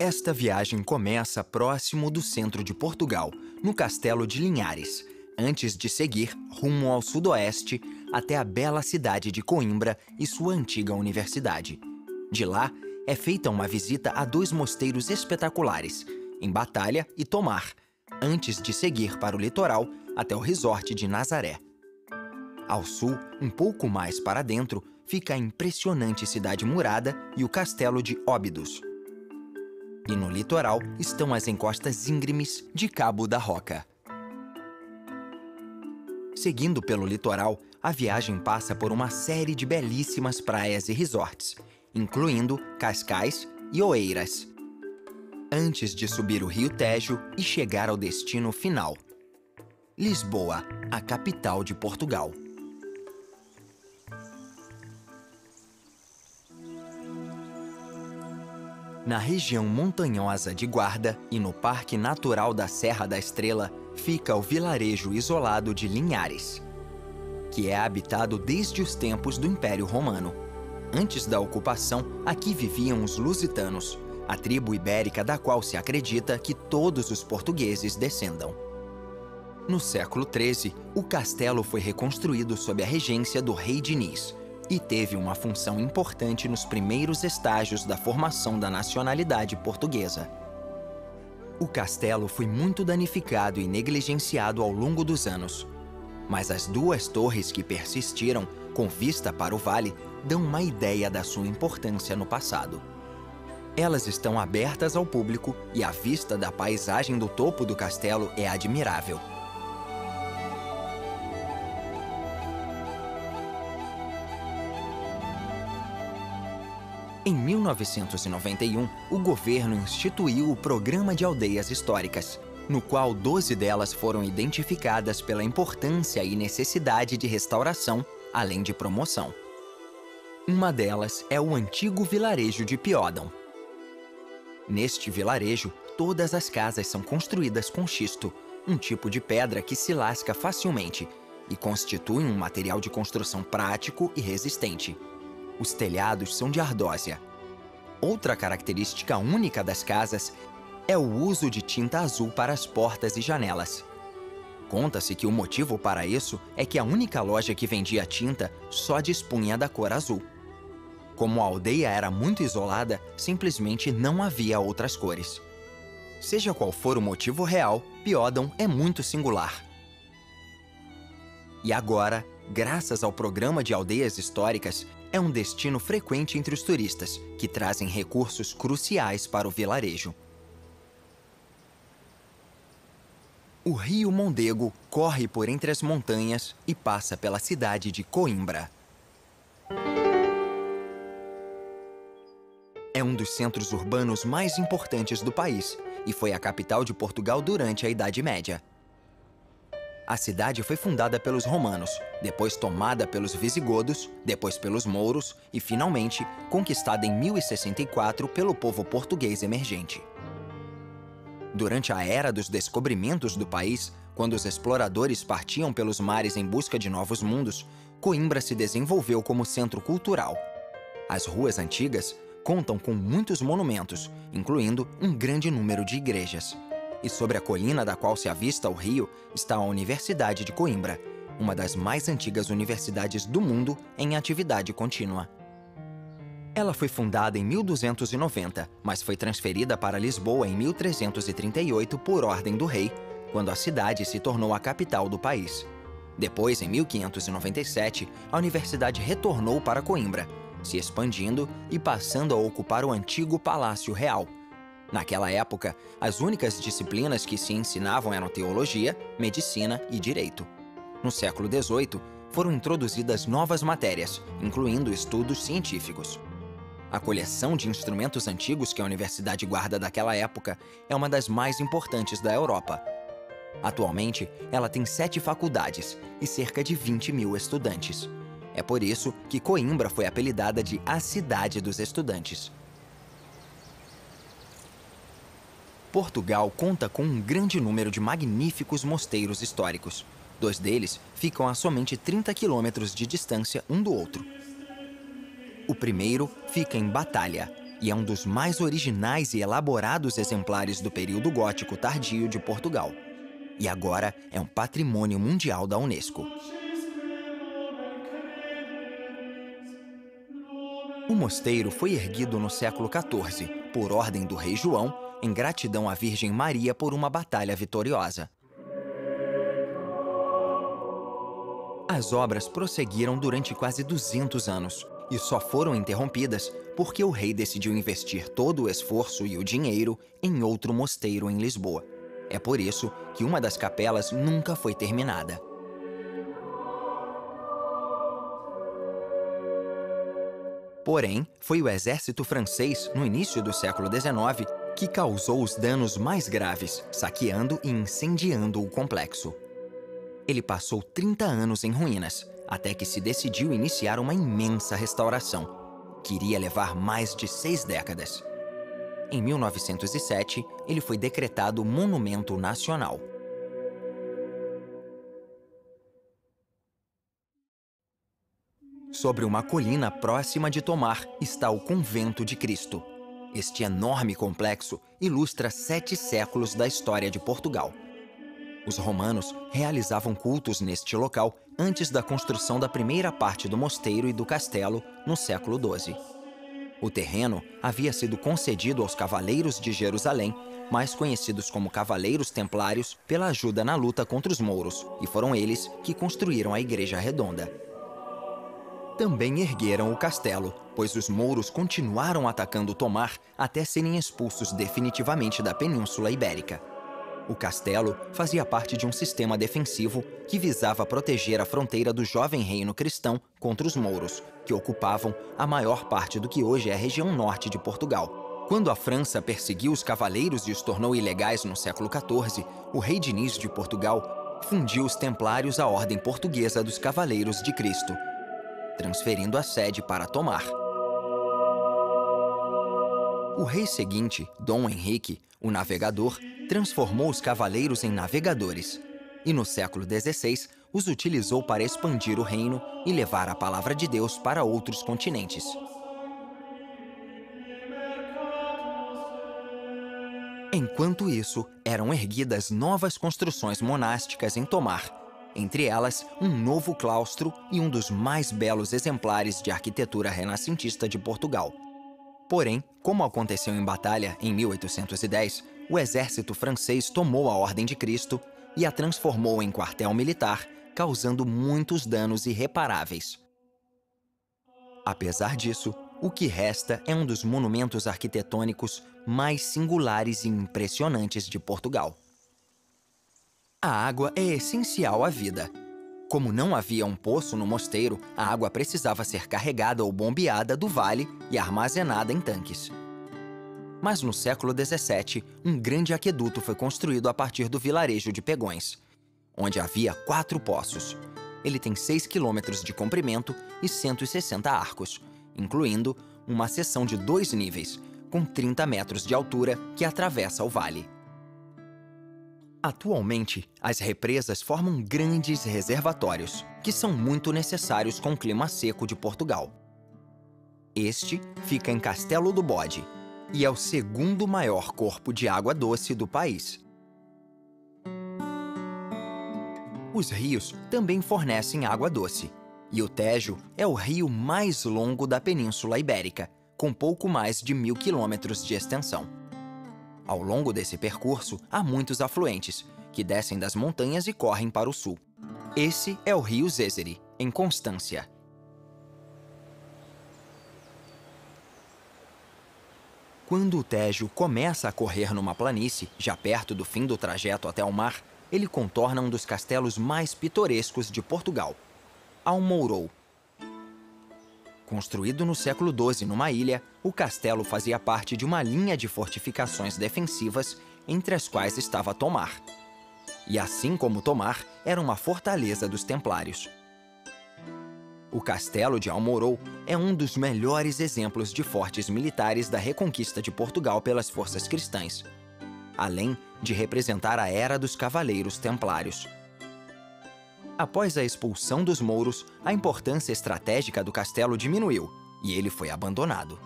Esta viagem começa próximo do centro de Portugal, no Castelo de Linhares, antes de seguir rumo ao sudoeste até a bela cidade de Coimbra e sua antiga universidade. De lá, é feita uma visita a dois mosteiros espetaculares, em Batalha e Tomar, antes de seguir para o litoral até o resort de Nazaré. Ao sul, um pouco mais para dentro, fica a impressionante cidade murada e o castelo de Óbidos. E no litoral estão as encostas íngremes de Cabo da Roca. Seguindo pelo litoral, a viagem passa por uma série de belíssimas praias e resorts, incluindo Cascais e Oeiras, antes de subir o Rio Tejo e chegar ao destino final: Lisboa, a capital de Portugal. Na região montanhosa de Guarda e no Parque Natural da Serra da Estrela, fica o vilarejo isolado de Linhares, que é habitado desde os tempos do Império Romano. Antes da ocupação, aqui viviam os lusitanos, a tribo ibérica da qual se acredita que todos os portugueses descendam. No século XIII, o castelo foi reconstruído sob a regência do rei Diniz e teve uma função importante nos primeiros estágios da formação da nacionalidade portuguesa. O castelo foi muito danificado e negligenciado ao longo dos anos, mas as duas torres que persistiram, com vista para o vale, dão uma ideia da sua importância no passado. Elas estão abertas ao público e a vista da paisagem do topo do castelo é admirável. Em 1991, o governo instituiu o Programa de Aldeias Históricas, no qual 12 delas foram identificadas pela importância e necessidade de restauração, além de promoção. Uma delas é o antigo vilarejo de Piódão. Neste vilarejo, todas as casas são construídas com xisto, um tipo de pedra que se lasca facilmente e constitui um material de construção prático e resistente. Os telhados são de ardósia. Outra característica única das casas é o uso de tinta azul para as portas e janelas. Conta-se que o motivo para isso é que a única loja que vendia tinta só dispunha da cor azul. Como a aldeia era muito isolada, simplesmente não havia outras cores. Seja qual for o motivo real, Piódão é muito singular. E agora, graças ao Programa de Aldeias Históricas, é um destino frequente entre os turistas, que trazem recursos cruciais para o vilarejo. O rio Mondego corre por entre as montanhas e passa pela cidade de Coimbra. É um dos centros urbanos mais importantes do país e foi a capital de Portugal durante a Idade Média. A cidade foi fundada pelos romanos, depois tomada pelos visigodos, depois pelos mouros e, finalmente, conquistada em 1064 pelo povo português emergente. Durante a era dos descobrimentos do país, quando os exploradores partiam pelos mares em busca de novos mundos, Coimbra se desenvolveu como centro cultural. As ruas antigas contam com muitos monumentos, incluindo um grande número de igrejas. E sobre a colina da qual se avista o rio está a Universidade de Coimbra, uma das mais antigas universidades do mundo em atividade contínua. Ela foi fundada em 1290, mas foi transferida para Lisboa em 1338 por ordem do rei, quando a cidade se tornou a capital do país. Depois, em 1597, a universidade retornou para Coimbra, se expandindo e passando a ocupar o antigo Palácio Real. Naquela época, as únicas disciplinas que se ensinavam eram teologia, medicina e direito. No século XVIII, foram introduzidas novas matérias, incluindo estudos científicos. A coleção de instrumentos antigos que a universidade guarda daquela época é uma das mais importantes da Europa. Atualmente, ela tem 7 faculdades e cerca de 20 mil estudantes. É por isso que Coimbra foi apelidada de a Cidade dos Estudantes. Portugal conta com um grande número de magníficos mosteiros históricos. 2 deles ficam a somente 30 quilômetros de distância um do outro. O primeiro fica em Batalha e é um dos mais originais e elaborados exemplares do período gótico tardio de Portugal. E agora é um patrimônio mundial da Unesco. O mosteiro foi erguido no século XIV, por ordem do rei João, em gratidão à Virgem Maria por uma batalha vitoriosa. As obras prosseguiram durante quase 200 anos e só foram interrompidas porque o rei decidiu investir todo o esforço e o dinheiro em outro mosteiro em Lisboa. É por isso que uma das capelas nunca foi terminada. Porém, foi o exército francês, no início do século XIX, que causou os danos mais graves, saqueando e incendiando o complexo. Ele passou 30 anos em ruínas, até que se decidiu iniciar uma imensa restauração, que iria levar mais de 6 décadas. Em 1907, ele foi decretado Monumento Nacional. Sobre uma colina próxima de Tomar está o Convento de Cristo. Este enorme complexo ilustra 7 séculos da história de Portugal. Os romanos realizavam cultos neste local antes da construção da primeira parte do mosteiro e do castelo no século XII. O terreno havia sido concedido aos Cavaleiros de Jerusalém, mais conhecidos como Cavaleiros Templários, pela ajuda na luta contra os mouros, e foram eles que construíram a Igreja Redonda. Também ergueram o castelo, pois os mouros continuaram atacando Tomar até serem expulsos definitivamente da Península Ibérica. O castelo fazia parte de um sistema defensivo que visava proteger a fronteira do jovem reino cristão contra os mouros, que ocupavam a maior parte do que hoje é a região norte de Portugal. Quando a França perseguiu os cavaleiros e os tornou ilegais no século XIV, o rei Diniz de Portugal fundiu os templários à Ordem Portuguesa dos Cavaleiros de Cristo, transferindo a sede para Tomar. O rei seguinte, Dom Henrique, o Navegador, transformou os cavaleiros em navegadores e, no século XVI, os utilizou para expandir o reino e levar a palavra de Deus para outros continentes. Enquanto isso, eram erguidas novas construções monásticas em Tomar, entre elas um novo claustro e um dos mais belos exemplares de arquitetura renascentista de Portugal. Porém, como aconteceu em batalha em 1810, o exército francês tomou a Ordem de Cristo e a transformou em quartel militar, causando muitos danos irreparáveis. Apesar disso, o que resta é um dos monumentos arquitetônicos mais singulares e impressionantes de Portugal. A água é essencial à vida. Como não havia um poço no mosteiro, a água precisava ser carregada ou bombeada do vale e armazenada em tanques. Mas no século XVII, um grande aqueduto foi construído a partir do vilarejo de Pegões, onde havia 4 poços. Ele tem 6 quilômetros de comprimento e 160 arcos, incluindo uma seção de 2 níveis, com 30 metros de altura, que atravessa o vale. Atualmente, as represas formam grandes reservatórios, que são muito necessários com o clima seco de Portugal. Este fica em Castelo do Bode e é o segundo maior corpo de água doce do país. Os rios também fornecem água doce, e o Tejo é o rio mais longo da Península Ibérica, com pouco mais de 1.000 quilômetros de extensão. Ao longo desse percurso, há muitos afluentes, que descem das montanhas e correm para o sul. Esse é o rio Zézere, em Constância. Quando o Tejo começa a correr numa planície, já perto do fim do trajeto até o mar, ele contorna um dos castelos mais pitorescos de Portugal, Almourou. Construído no século XII numa ilha, o castelo fazia parte de uma linha de fortificações defensivas, entre as quais estava Tomar. E assim como Tomar, era uma fortaleza dos Templários. O castelo de Almourou é um dos melhores exemplos de fortes militares da reconquista de Portugal pelas forças cristãs, além de representar a era dos Cavaleiros Templários. Após a expulsão dos mouros, a importância estratégica do castelo diminuiu e ele foi abandonado.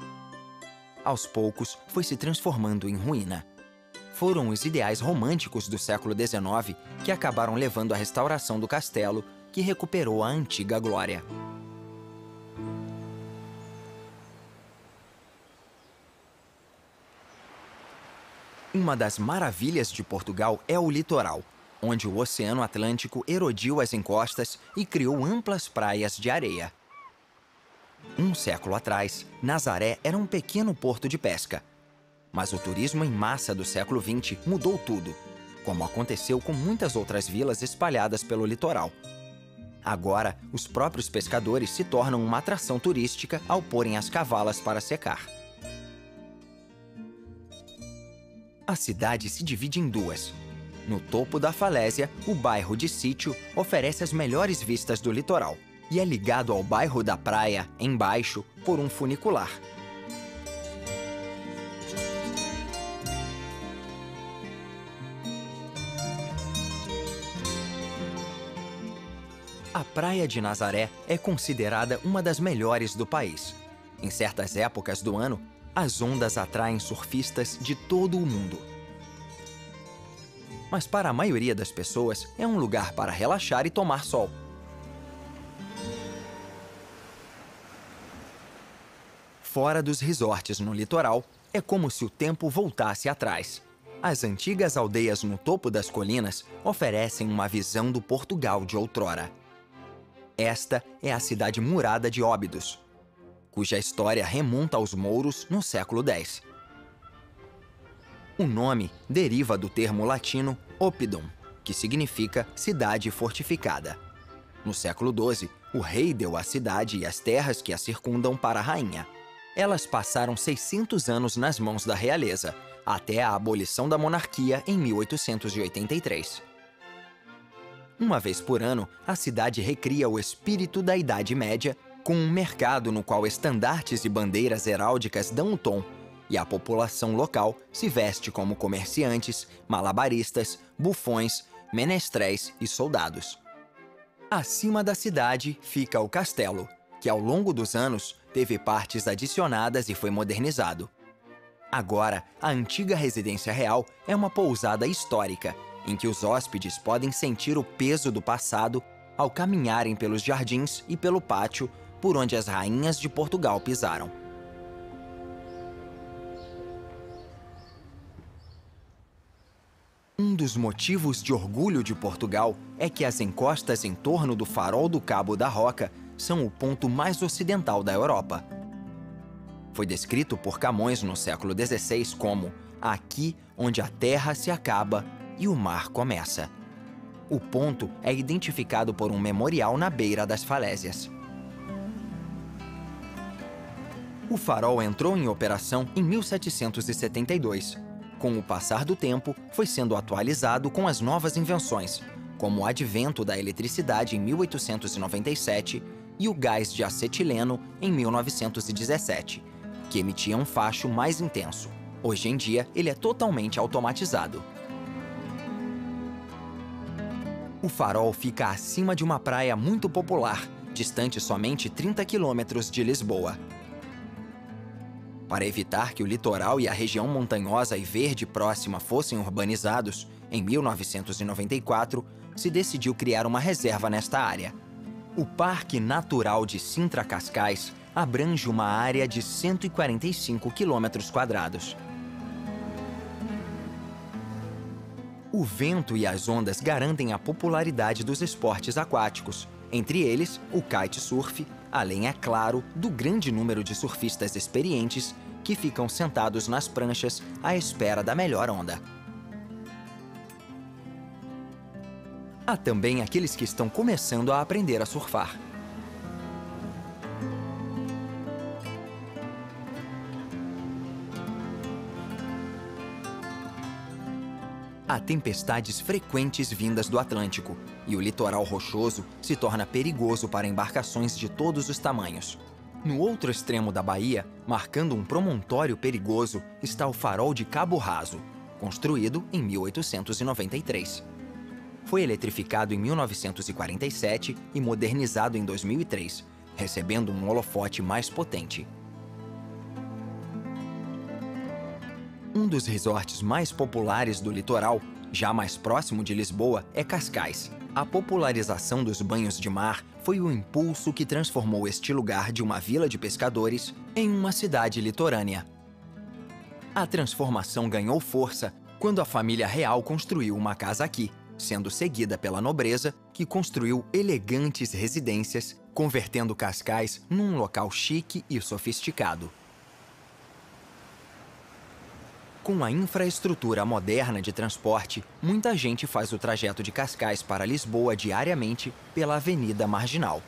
aos poucos foi se transformando em ruína. Foram os ideais românticos do século XIX que acabaram levando à restauração do castelo, que recuperou a antiga glória. Uma das maravilhas de Portugal é o litoral, onde o Oceano Atlântico erodiu as encostas e criou amplas praias de areia. Um século atrás, Nazaré era um pequeno porto de pesca. Mas o turismo em massa do século XX mudou tudo, como aconteceu com muitas outras vilas espalhadas pelo litoral. Agora, os próprios pescadores se tornam uma atração turística ao porem as cavalas para secar. A cidade se divide em duas. No topo da falésia, o bairro de Sítio oferece as melhores vistas do litoral e é ligado ao bairro da Praia, embaixo, por um funicular. A Praia de Nazaré é considerada uma das melhores do país. Em certas épocas do ano, as ondas atraem surfistas de todo o mundo. Mas para a maioria das pessoas, é um lugar para relaxar e tomar sol. Fora dos resorts no litoral, é como se o tempo voltasse atrás. As antigas aldeias no topo das colinas oferecem uma visão do Portugal de outrora. Esta é a cidade murada de Óbidos, cuja história remonta aos mouros no século X. O nome deriva do termo latino oppidum, que significa cidade fortificada. No século XII, o rei deu a cidade e as terras que a circundam para a rainha. Elas passaram 600 anos nas mãos da realeza, até a abolição da monarquia em 1883. Uma vez por ano, a cidade recria o espírito da Idade Média, com um mercado no qual estandartes e bandeiras heráldicas dão o tom, e a população local se veste como comerciantes, malabaristas, bufões, menestréis e soldados. Acima da cidade fica o castelo, que ao longo dos anos teve partes adicionadas e foi modernizado. Agora, a antiga residência real é uma pousada histórica, em que os hóspedes podem sentir o peso do passado ao caminharem pelos jardins e pelo pátio por onde as rainhas de Portugal pisaram. Um dos motivos de orgulho de Portugal é que as encostas em torno do Farol do Cabo da Roca são o ponto mais ocidental da Europa. Foi descrito por Camões no século XVI como aqui onde a terra se acaba e o mar começa. O ponto é identificado por um memorial na beira das falésias. O farol entrou em operação em 1772. Com o passar do tempo, foi sendo atualizado com as novas invenções, como o advento da eletricidade em 1897 e o gás de acetileno em 1917, que emitia um facho mais intenso. Hoje em dia, ele é totalmente automatizado. O farol fica acima de uma praia muito popular, distante somente 30 quilômetros de Lisboa. Para evitar que o litoral e a região montanhosa e verde próxima fossem urbanizados, em 1994, se decidiu criar uma reserva nesta área. O Parque Natural de Sintra-Cascais abrange uma área de 145 quilômetros quadrados. O vento e as ondas garantem a popularidade dos esportes aquáticos, entre eles o kitesurf, além, é claro, do grande número de surfistas experientes que ficam sentados nas pranchas à espera da melhor onda. Há também aqueles que estão começando a aprender a surfar. Há tempestades frequentes vindas do Atlântico, e o litoral rochoso se torna perigoso para embarcações de todos os tamanhos. No outro extremo da baía, marcando um promontório perigoso, está o Farol de Cabo Raso, construído em 1893. Foi eletrificado em 1947 e modernizado em 2003, recebendo um holofote mais potente. Um dos resorts mais populares do litoral, já mais próximo de Lisboa, é Cascais. A popularização dos banhos de mar foi o impulso que transformou este lugar de uma vila de pescadores em uma cidade litorânea. A transformação ganhou força quando a família real construiu uma casa aqui, sendo seguida pela nobreza, que construiu elegantes residências, convertendo Cascais num local chique e sofisticado. Com a infraestrutura moderna de transporte, muita gente faz o trajeto de Cascais para Lisboa diariamente pela Avenida Marginal,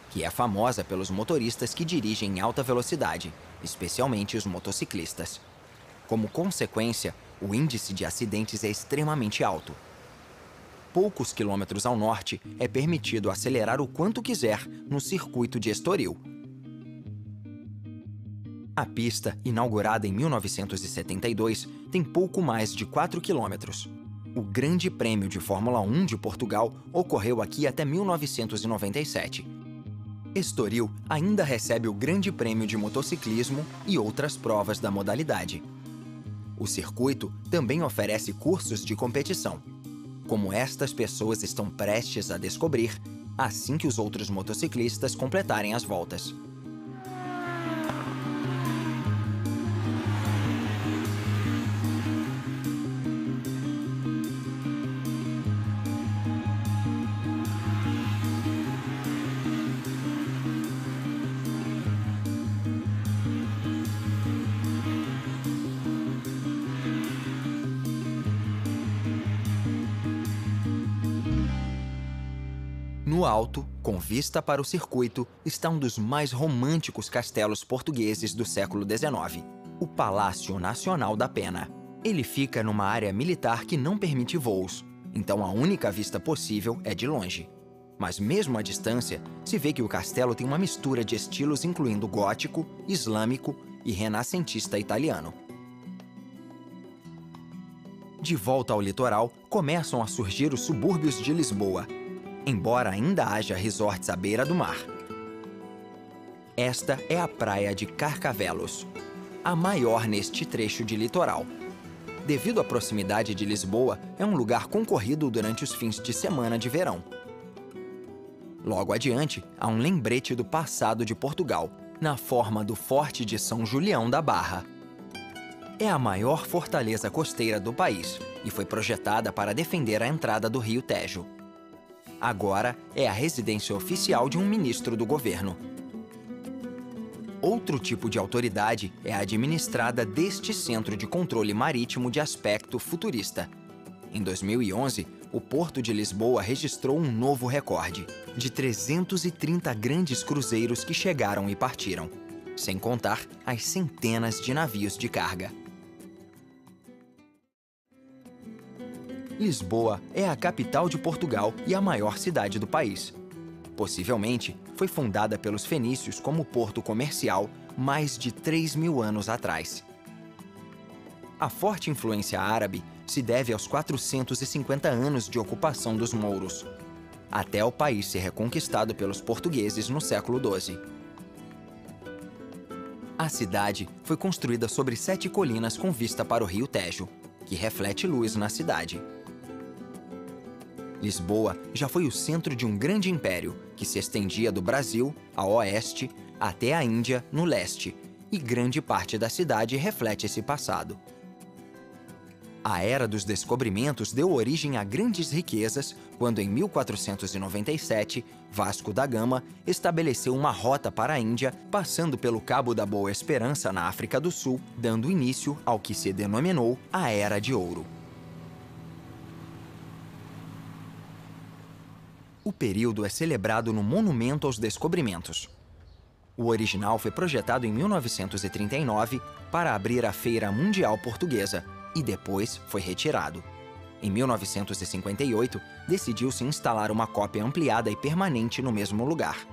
que é famosa pelos motoristas que dirigem em alta velocidade, especialmente os motociclistas. Como consequência, o índice de acidentes é extremamente alto. Poucos quilômetros ao norte, é permitido acelerar o quanto quiser no circuito de Estoril. A pista, inaugurada em 1972, tem pouco mais de 4 quilômetros. O Grande Prêmio de Fórmula 1 de Portugal ocorreu aqui até 1997. Estoril ainda recebe o Grande Prêmio de Motociclismo e outras provas da modalidade. O circuito também oferece cursos de competição, como estas pessoas estão prestes a descobrir assim que os outros motociclistas completarem as voltas. No alto, com vista para o circuito, está um dos mais românticos castelos portugueses do século XIX, o Palácio Nacional da Pena. Ele fica numa área militar que não permite voos, então a única vista possível é de longe. Mas mesmo à distância, se vê que o castelo tem uma mistura de estilos incluindo gótico, islâmico e renascentista italiano. De volta ao litoral, começam a surgir os subúrbios de Lisboa, embora ainda haja resorts à beira do mar. Esta é a praia de Carcavelos, a maior neste trecho de litoral. Devido à proximidade de Lisboa, é um lugar concorrido durante os fins de semana de verão. Logo adiante, há um lembrete do passado de Portugal, na forma do Forte de São Julião da Barra. É a maior fortaleza costeira do país e foi projetada para defender a entrada do rio Tejo. Agora é a residência oficial de um ministro do governo. Outro tipo de autoridade é administrada deste centro de controle marítimo de aspecto futurista. Em 2011, o Porto de Lisboa registrou um novo recorde, de 330 grandes cruzeiros que chegaram e partiram, sem contar as centenas de navios de carga. Lisboa é a capital de Portugal e a maior cidade do país. Possivelmente, foi fundada pelos fenícios como porto comercial mais de 3.000 anos atrás. A forte influência árabe se deve aos 450 anos de ocupação dos mouros, até o país ser reconquistado pelos portugueses no século XII. A cidade foi construída sobre 7 colinas com vista para o rio Tejo, que reflete luz na cidade. Lisboa já foi o centro de um grande império que se estendia do Brasil, a oeste, até a Índia, no leste, e grande parte da cidade reflete esse passado. A Era dos Descobrimentos deu origem a grandes riquezas quando, em 1497, Vasco da Gama estabeleceu uma rota para a Índia, passando pelo Cabo da Boa Esperança, na África do Sul, dando início ao que se denominou a Era de Ouro. O período é celebrado no Monumento aos Descobrimentos. O original foi projetado em 1939 para abrir a Feira Mundial Portuguesa e depois foi retirado. Em 1958, decidiu-se instalar uma cópia ampliada e permanente no mesmo lugar.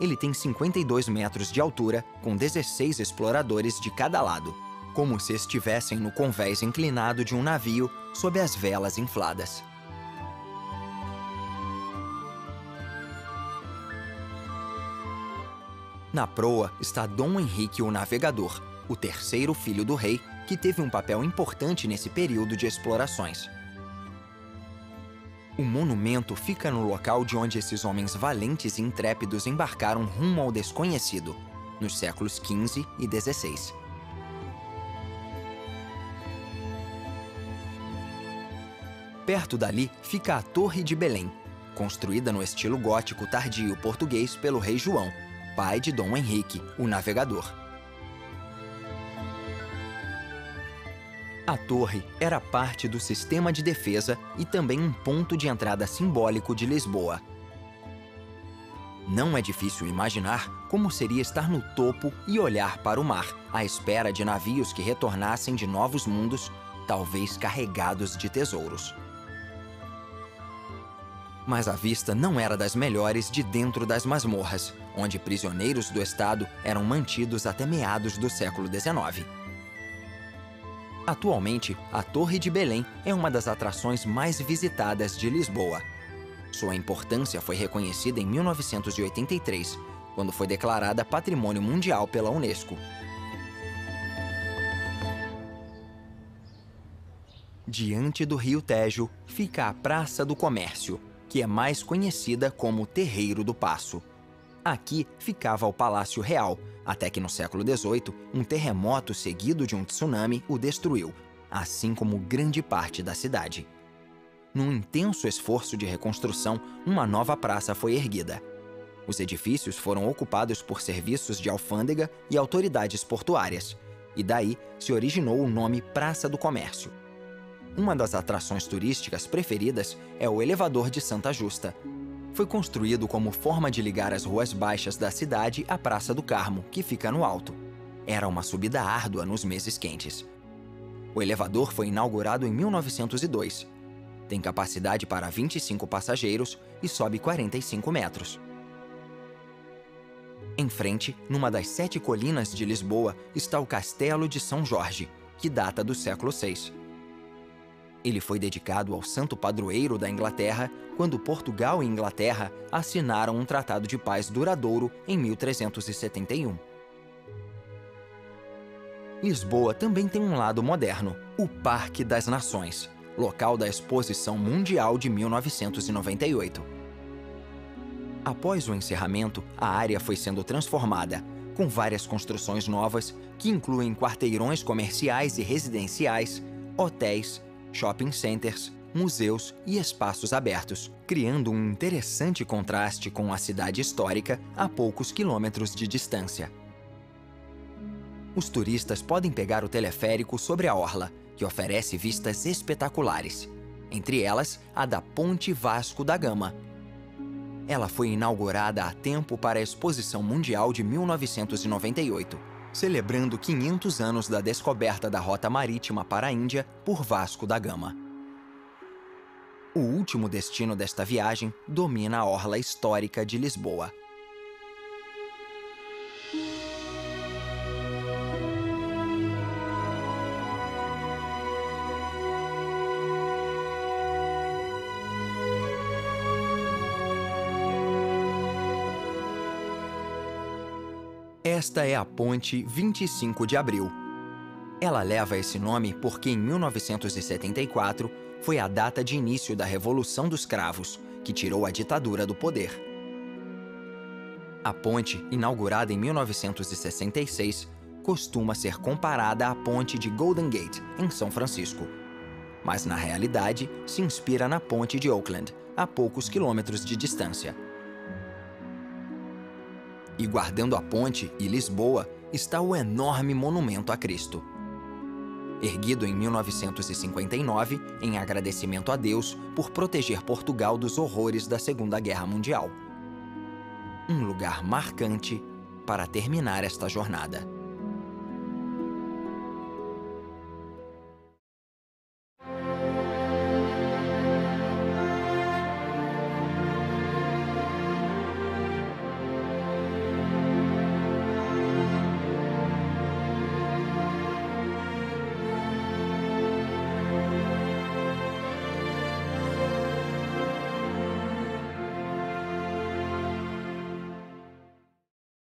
Ele tem 52 metros de altura, com 16 exploradores de cada lado, como se estivessem no convés inclinado de um navio sob as velas infladas. Na proa está Dom Henrique o Navegador, o terceiro filho do rei, que teve um papel importante nesse período de explorações. O monumento fica no local de onde esses homens valentes e intrépidos embarcaram rumo ao desconhecido, nos séculos XV e XVI. Perto dali fica a Torre de Belém, construída no estilo gótico tardio português pelo rei João, pai de Dom Henrique, o Navegador. A torre era parte do sistema de defesa e também um ponto de entrada simbólico de Lisboa. Não é difícil imaginar como seria estar no topo e olhar para o mar, à espera de navios que retornassem de novos mundos, talvez carregados de tesouros. Mas a vista não era das melhores de dentro das masmorras, onde prisioneiros do Estado eram mantidos até meados do século XIX. Atualmente, a Torre de Belém é uma das atrações mais visitadas de Lisboa. Sua importância foi reconhecida em 1983, quando foi declarada Patrimônio Mundial pela Unesco. Diante do Rio Tejo fica a Praça do Comércio, que é mais conhecida como Terreiro do Paço. Aqui ficava o Palácio Real, até que no século XVIII, um terremoto seguido de um tsunami o destruiu, assim como grande parte da cidade. Num intenso esforço de reconstrução, uma nova praça foi erguida. Os edifícios foram ocupados por serviços de alfândega e autoridades portuárias, e daí se originou o nome Praça do Comércio. Uma das atrações turísticas preferidas é o Elevador de Santa Justa. Foi construído como forma de ligar as ruas baixas da cidade à Praça do Carmo, que fica no alto. Era uma subida árdua nos meses quentes. O elevador foi inaugurado em 1902. Tem capacidade para 25 passageiros e sobe 45 metros. Em frente, numa das 7 colinas de Lisboa, está o Castelo de São Jorge, que data do século VI. Ele foi dedicado ao santo padroeiro da Inglaterra quando Portugal e Inglaterra assinaram um tratado de paz duradouro em 1371. Lisboa também tem um lado moderno, o Parque das Nações, local da Exposição Mundial de 1998. Após o encerramento, a área foi sendo transformada, com várias construções novas que incluem quarteirões comerciais e residenciais, hotéis, shopping centers, museus e espaços abertos, criando um interessante contraste com a cidade histórica a poucos quilômetros de distância. Os turistas podem pegar o teleférico sobre a orla, que oferece vistas espetaculares, entre elas a da Ponte Vasco da Gama. Ela foi inaugurada a tempo para a Exposição Mundial de 1998, celebrando 500 anos da descoberta da rota marítima para a Índia por Vasco da Gama. O último destino desta viagem domina a orla histórica de Lisboa. Esta é a Ponte 25 de Abril. Ela leva esse nome porque em 1974 foi a data de início da Revolução dos Cravos, que tirou a ditadura do poder. A ponte, inaugurada em 1966, costuma ser comparada à ponte de Golden Gate, em São Francisco. Mas, na realidade, se inspira na ponte de Auckland, a poucos quilômetros de distância. E guardando a ponte e Lisboa está o enorme monumento a Cristo. Erguido em 1959, em agradecimento a Deus por proteger Portugal dos horrores da Segunda Guerra Mundial. Um lugar marcante para terminar esta jornada.